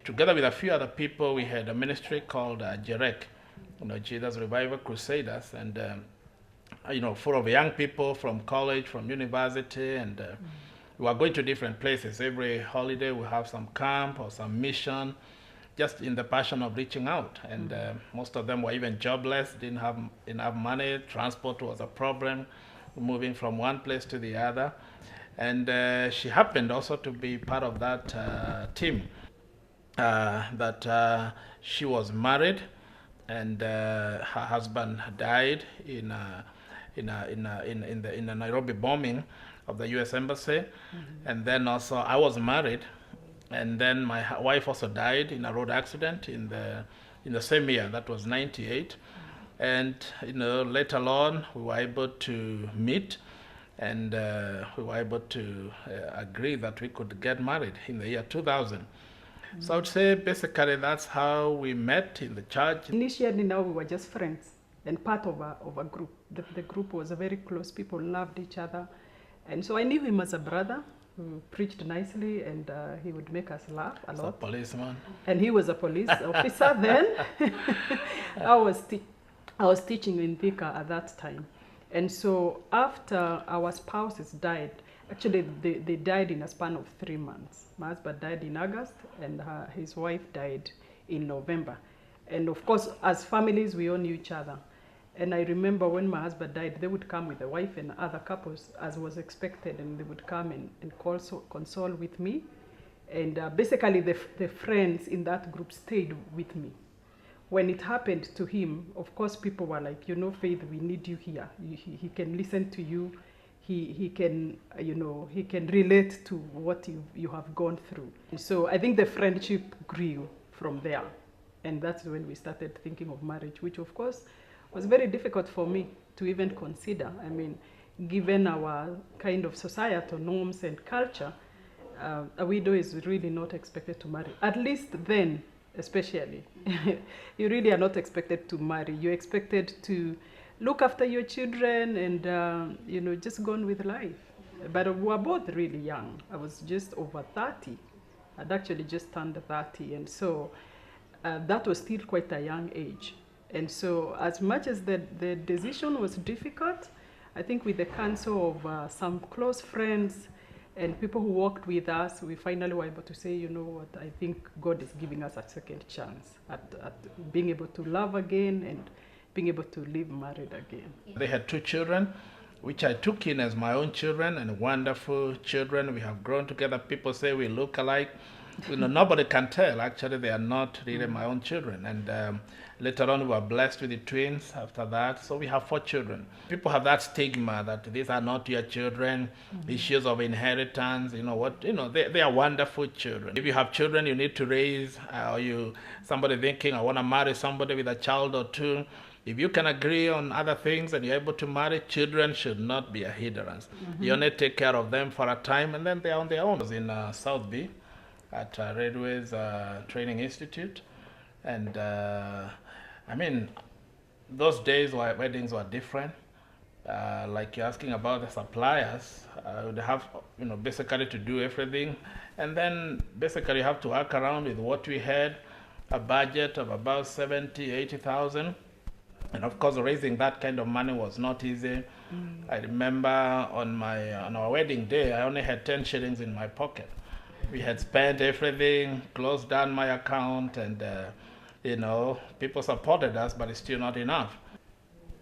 together with a few other people, we had a ministry called JEREC, Jesus Revival Crusaders, and full of young people from college, from university, and we were going to different places. Every holiday we have some camp or some mission, just in the passion of reaching out. And most of them were even jobless, didn't have enough money, transport was a problem, moving from one place to the other. And she happened also to be part of that team. That she was married, and her husband died in the Nairobi bombing of the U.S. Embassy, and then also I was married, and then my wife also died in a road accident in the same year. That was '98, and later on we were able to meet, and we were able to agree that we could get married in the year 2000. So I would say basically that's how we met in the church. Initially, now we were just friends and part of a group. The group was very close. People loved each other. And so I knew him as a brother who preached nicely, and he would make us laugh a lot. A policeman. And he was a police officer then. I was teaching in Thika at that time. And so after our spouses died, actually they died in a span of 3 months. My husband died in August, and his wife died in November. And of course, as families, we all knew each other. And I remember when my husband died, they would come with the wife and other couples, as was expected, and they would come and console with me. And basically, the friends in that group stayed with me. When it happened to him, of course, people were like, Faith, we need you here. He can listen to you. He can, he can relate to what you have gone through. So I think the friendship grew from there. And that's when we started thinking of marriage, which of course was very difficult for me to even consider. I mean, given our kind of societal norms and culture, a widow is really not expected to marry. At least then, especially, you really are not expected to marry. You're expected to look after your children and, just go on with life. But we were both really young. I was just over 30. I'd actually just turned 30. And so that was still quite a young age. And so as much as the decision was difficult, I think with the counsel of some close friends and people who worked with us, we finally were able to say, you know what, I think God is giving us a second chance at being able to love again and being able to live married again. They had 2 children, which I took in as my own children, and wonderful children. We have grown together. People say we look alike. Nobody can tell. Actually, they are not really my own children. And later on, we were blessed with the twins after that. So we have 4 children. People have that stigma that these are not your children, issues of inheritance, they are wonderful children. If you have children you need to raise, or somebody thinking, I want to marry somebody with a child or 2, if you can agree on other things and you're able to marry, children should not be a hindrance. You only take care of them for a time, and then they're on their own. I was in South B at Redways Training Institute. And those days weddings were different. Like you're asking about the suppliers, they have, basically to do everything. And then basically you have to work around with what we had, a budget of about 70, 80,000. And of course, raising that kind of money was not easy. I remember on our wedding day, I only had 10 shillings in my pocket. We had spent everything, closed down my account, and people supported us, but it's still not enough.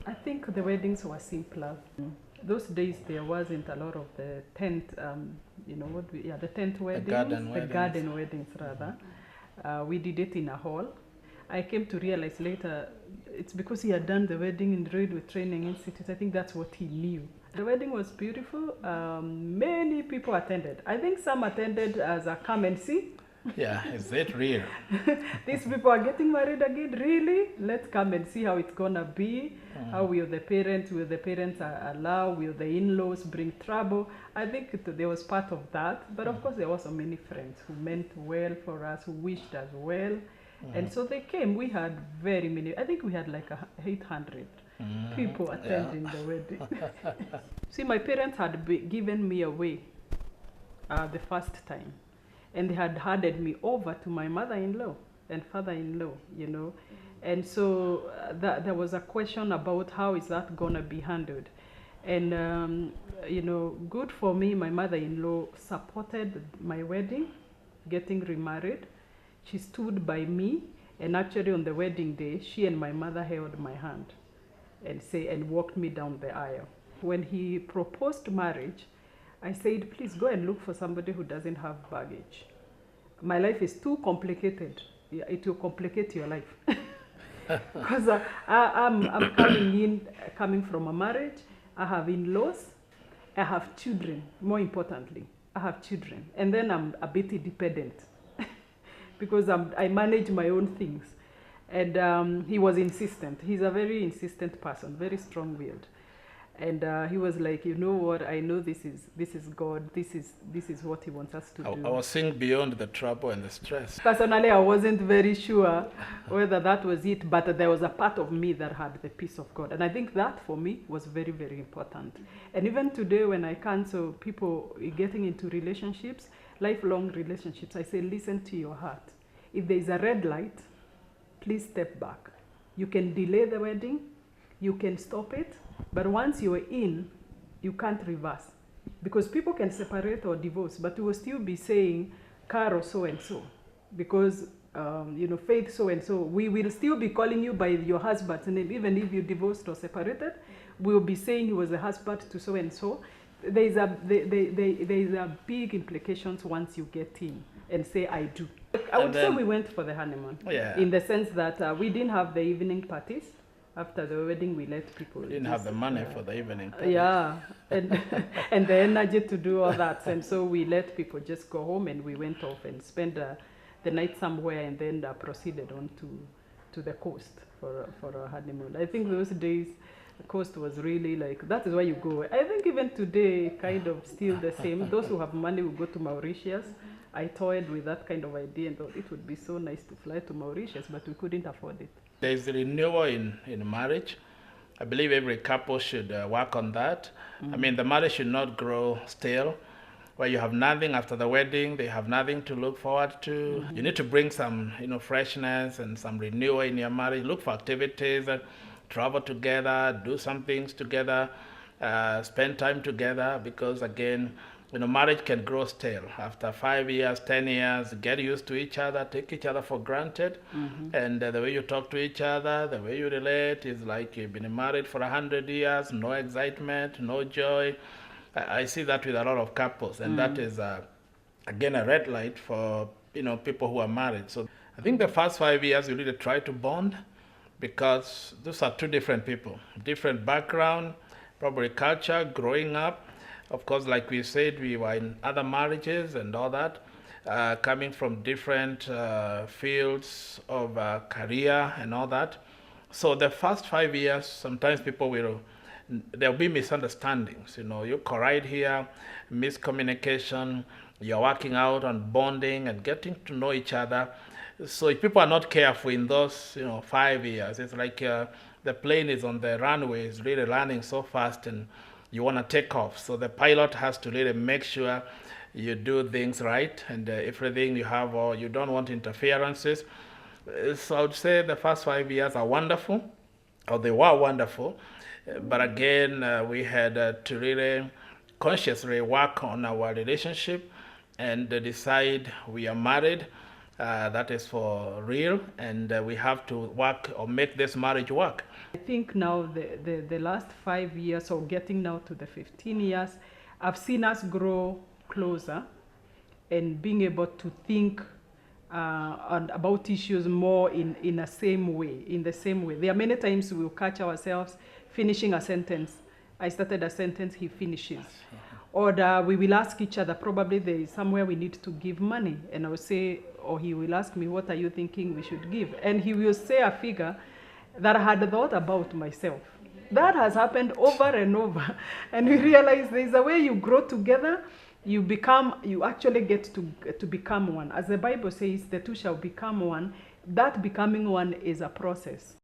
I think the weddings were simpler. Those days there wasn't a lot of the tent, the tent weddings, the garden weddings rather. We did it in a hall. I came to realize later it's because he had done the wedding in Redwood Training Institute. I think that's what he knew. The wedding was beautiful. Many people attended. I think some attended as a come and see. Yeah, is it real? These people are getting married again, really? Let's come and see how it's gonna be. How will the parents allow? Will the in-laws bring trouble? I think there was part of that. But of course, there were also many friends who meant well for us, who wished us well. And so they came. We had very many. I think we had like 800 people attending the wedding. See, my parents had given me away the first time. and they had handed me over to my mother-in-law and father-in-law, you know. And so there was a question about how is that gonna be handled. And you know, good for me, my mother-in-law supported my wedding, getting remarried. She stood by me, and actually on the wedding day, she and my mother held my hand and walked me down the aisle. When he proposed marriage, I said, please go and look for somebody who doesn't have baggage. My life is too complicated. It will complicate your life. Because I'm coming from a marriage. I have in-laws. I have children. More importantly, I have children. And then I'm a bit independent because I manage my own things. And he was insistent. He's a very insistent person, very strong-willed. And he was like, you know what? I know this is God. This is what He wants us to do. I was seeing beyond the trouble and the stress. Personally, I wasn't very sure whether that was it, but there was a part of me that had the peace of God, and I think that for me was very, very important. And even today, when I counsel people getting into relationships, lifelong relationships, I say, listen to your heart. If there is a red light, please step back. You can delay the wedding, you can stop it. But once you're in, you can't reverse. Because people can separate or divorce, but you will still be saying, Carol so-and-so. Because, you know, Faith so-and-so. We will still be calling you by your husband's name. Even if you divorced or separated, we will be saying he was a husband to so-and-so. There is a big implications once you get in and say, I do. I would say we went for the honeymoon. Yeah. In the sense that we didn't have the evening parties. After the wedding, we let people. We didn't have the money for the evening party. Yeah, and the energy to do all that, and so we let people just go home, and we went off and spent the night somewhere, and then proceeded on to the coast for a honeymoon. I think those days, the coast was really like, that is where you go. I think even today, kind of still the same. Those who have money will go to Mauritius. I toyed with that kind of idea and thought it would be so nice to fly to Mauritius, but we couldn't afford it. There's a renewal in marriage. I believe every couple should work on that. I mean, the marriage should not grow stale, where you have nothing after the wedding, they have nothing to look forward to. You need to bring some, you know, freshness and some renewal in your marriage. Look for activities, travel together, do some things together, spend time together, because again, you know, marriage can grow stale. After 5 years, 10 years, get used to each other, take each other for granted. And the way you talk to each other, the way you relate is like you've been married for 100 years, no excitement, no joy. I see that with a lot of couples, and that is, again, a red light for, you know, people who are married. So I think the first 5 years, you really try to bond, because those are two different people, different background, probably culture, growing up. Of course, like we said, we were in other marriages and all that, coming from different fields of career and all that. So the first 5 years, sometimes there'll be misunderstandings. You know, you collide here, miscommunication, you're working out on bonding and getting to know each other. So if people are not careful in those, 5 years, it's like the plane is on the runway, it's really running so fast, and you want to take off. So the pilot has to really make sure you do things right, and everything you have, or you don't want interferences. So I would say the first 5 years are wonderful, or they were wonderful. But again, we had to really consciously work on our relationship and decide we are married. That is for real, and we have to work or make this marriage work. I think now the last 5 years, or getting now to the 15 years, I've seen us grow closer and being able to think about issues more in the same way. There are many times we'll catch ourselves finishing a sentence. I started a sentence, he finishes. Or we will ask each other, probably there is somewhere we need to give money. And I will say, or he will ask me, what are you thinking we should give? And he will say a figure that I had thought about myself. That has happened over and over. And we realize there is a way you grow together, you actually get to become one. As the Bible says, the two shall become one. That becoming one is a process.